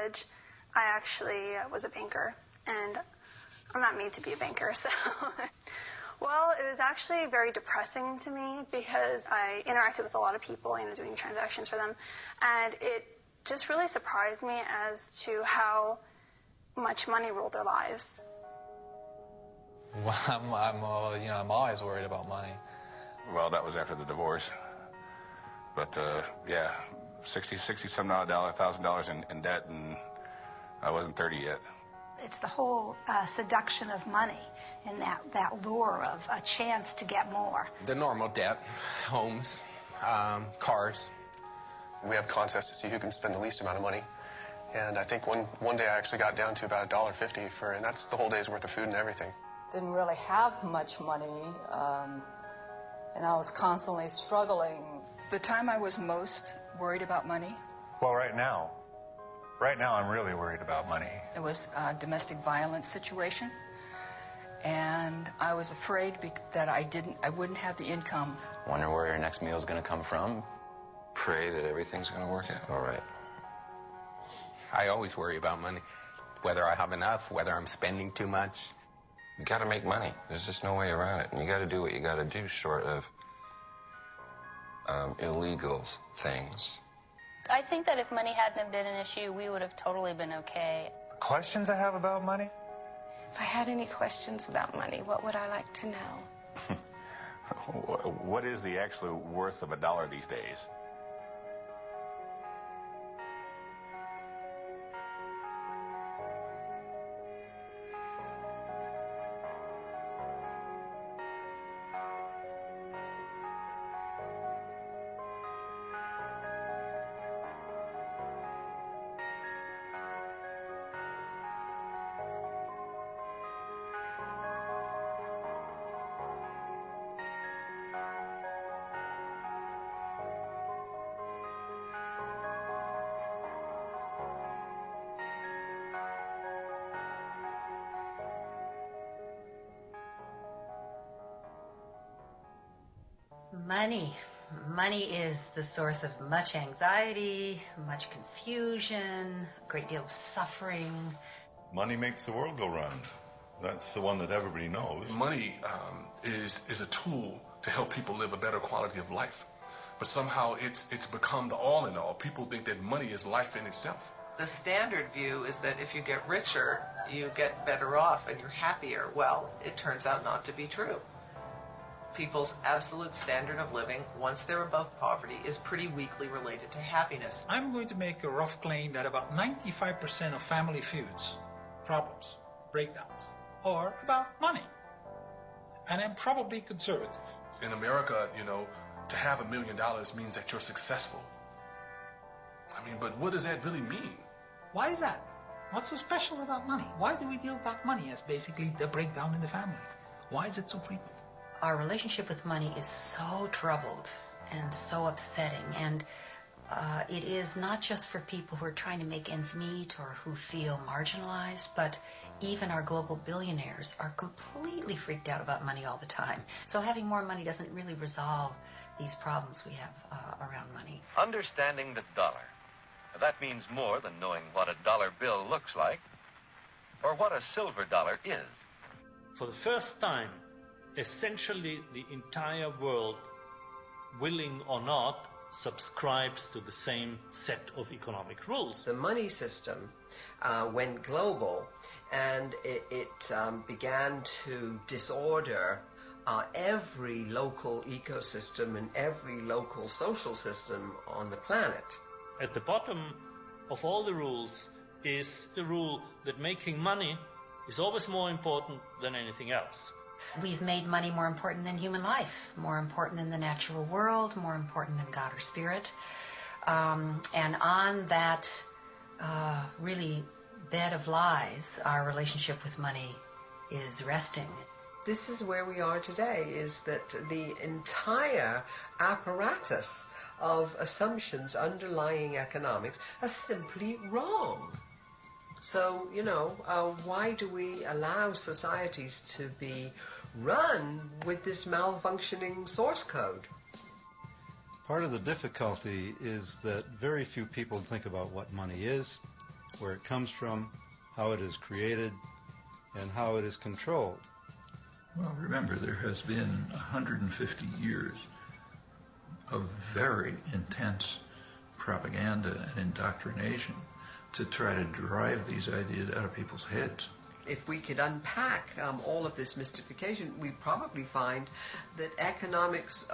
college, I actually was a banker, and I'm not made to be a banker, so... Well, it was actually very depressing to me because I interacted with a lot of people, doing transactions for them, and it just really surprised me as to how much money ruled their lives. Well, I'm always worried about money. Well, that was after the divorce. But, yeah, $1,000 in debt, and I wasn't 30 yet. It's the whole seduction of money and that lure of a chance to get more. The normal debt, homes, cars. We have contests to see who can spend the least amount of money. And I think one day I actually got down to about $1.50 and that's the whole day's worth of food and everything. Didn't really have much money, and I was constantly struggling. The time I was most worried about money? Well, right now I'm really worried about money. It was a domestic violence situation, and I was afraid that I wouldn't have the income. Wonder where your next meal is going to come from. Pray that everything's going to work out all right. I always worry about money, whether I have enough, whether I'm spending too much. You got to make money. There's just no way around it. And you got to do what you got to do short of illegal things. I think that if money hadn't been an issue, we would have totally been okay. Questions I have about money? If I had any questions about money, what would I like to know? What is the actual worth of $1 these days? Money is the source of much anxiety, much confusion, a great deal of suffering. Money makes the world go round. That's the one that everybody knows. Money is a tool to help people live a better quality of life. But somehow it's become the all in all. People think that money is life in itself. The standard view is that if you get richer, you get better off and you're happier. Well, it turns out not to be true. People's absolute standard of living, once they're above poverty, is pretty weakly related to happiness. I'm going to make a rough claim that about 95% of family feuds, problems, breakdowns, are about money. And I'm probably conservative. In America, to have $1 million means that you're successful. I mean, but what does that really mean? Why is that? What's so special about money? Why do we deal about money as basically the breakdown in the family? Why is it so frequent? Our relationship with money is so troubled and so upsetting, and it is not just for people who are trying to make ends meet or who feel marginalized, but even our global billionaires are completely freaked out about money all the time. So having more money doesn't really resolve these problems we have around money. Understanding the dollar. That means more than knowing what a dollar bill looks like or what a silver dollar is. For the first time, essentially the entire world, willing or not, subscribes to the same set of economic rules. The money system went global, and it began to disorder every local ecosystem and every local social system on the planet. At the bottom of all the rules is the rule that making money is always more important than anything else. We've made money more important than human life, more important than the natural world, more important than God or spirit. And on that really bed of lies, our relationship with money is resting. This is where we are today, is that the entire apparatus of assumptions underlying economics are simply wrong. So, why do we allow societies to be run with this malfunctioning source code? Part of the difficulty is that very few people think about what money is, where it comes from, how it is created, and how it is controlled. Well, remember, there has been 150 years of very intense propaganda and indoctrination to try to drive these ideas out of people's heads. If we could unpack all of this mystification, we'd probably find that economics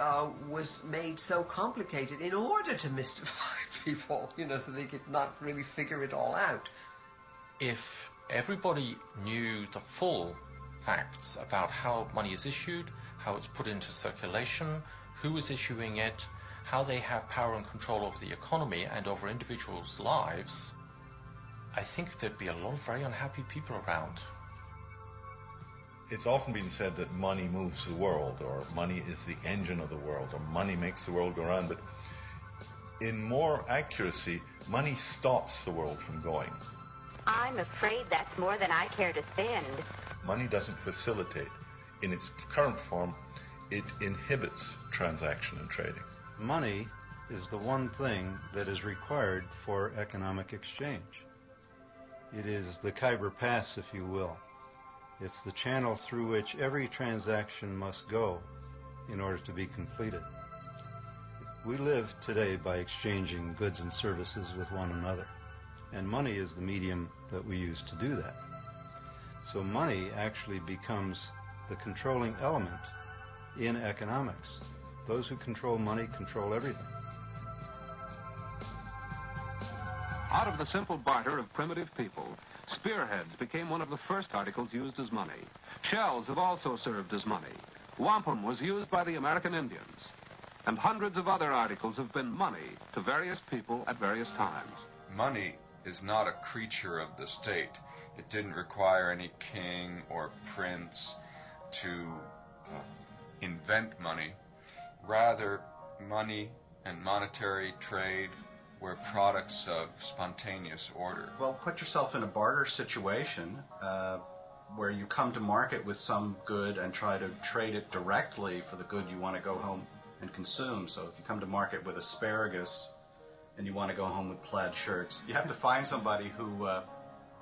was made so complicated in order to mystify people, so they could not really figure it all out. If everybody knew the full facts about how money is issued, how it's put into circulation, who is issuing it, how they have power and control over the economy and over individuals' lives, I think there'd be a lot of very unhappy people around. It's often been said that money moves the world, or money is the engine of the world, or money makes the world go round, but in more accuracy, money stops the world from going. I'm afraid that's more than I care to spend. Money doesn't facilitate. In its current form, it inhibits transaction and trading. Money is the one thing that is required for economic exchange. It is the Khyber Pass, if you will. It's the channel through which every transaction must go in order to be completed. We live today by exchanging goods and services with one another, and money is the medium that we use to do that. So money actually becomes the controlling element in economics. Those who control money control everything. Out of the simple barter of primitive people, spearheads became one of the first articles used as money. Shells have also served as money. Wampum was used by the American Indians. And hundreds of other articles have been money to various people at various times. Money is not a creature of the state. It didn't require any king or prince to invent money. Rather, money and monetary trade were products of spontaneous order. Well, put yourself in a barter situation where you come to market with some good and try to trade it directly for the good you want to go home and consume. So if you come to market with asparagus and you want to go home with plaid shirts, you have to find somebody who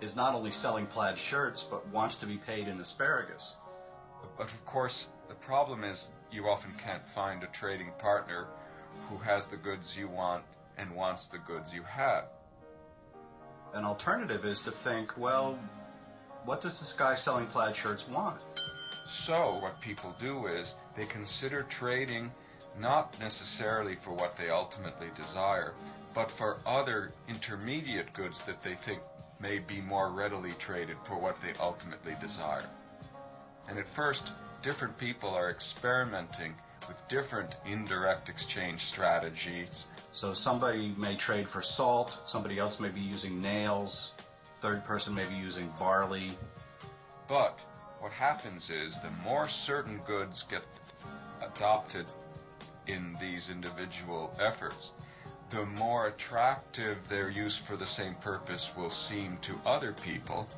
is not only selling plaid shirts but wants to be paid in asparagus. But of course, the problem is you often can't find a trading partner who has the goods you want and wants the goods you have. An alternative is to think, well, what does this guy selling plaid shirts want? So what people do is they consider trading not necessarily for what they ultimately desire, but for other intermediate goods that they think may be more readily traded for what they ultimately desire. And at first, different people are experimenting with different indirect exchange strategies. So somebody may trade for salt, somebody else may be using nails, third person may be using barley. But what happens is the more certain goods get adopted in these individual efforts, the more attractive their use for the same purpose will seem to other people.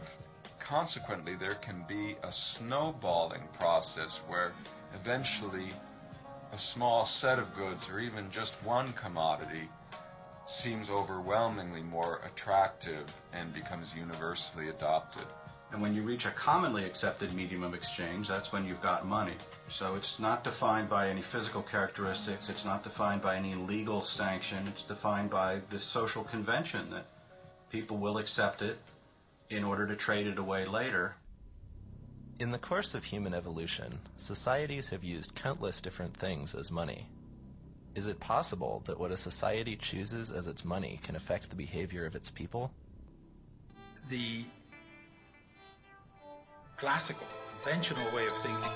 Consequently, there can be a snowballing process where eventually a small set of goods, or even just one commodity, seems overwhelmingly more attractive and becomes universally adopted. And when you reach a commonly accepted medium of exchange, that's when you've got money. So it's not defined by any physical characteristics, it's not defined by any legal sanction, it's defined by this social convention that people will accept it in order to trade it away later. In the course of human evolution, societies have used countless different things as money. Is it possible that what a society chooses as its money can affect the behavior of its people? The classical, conventional way of thinking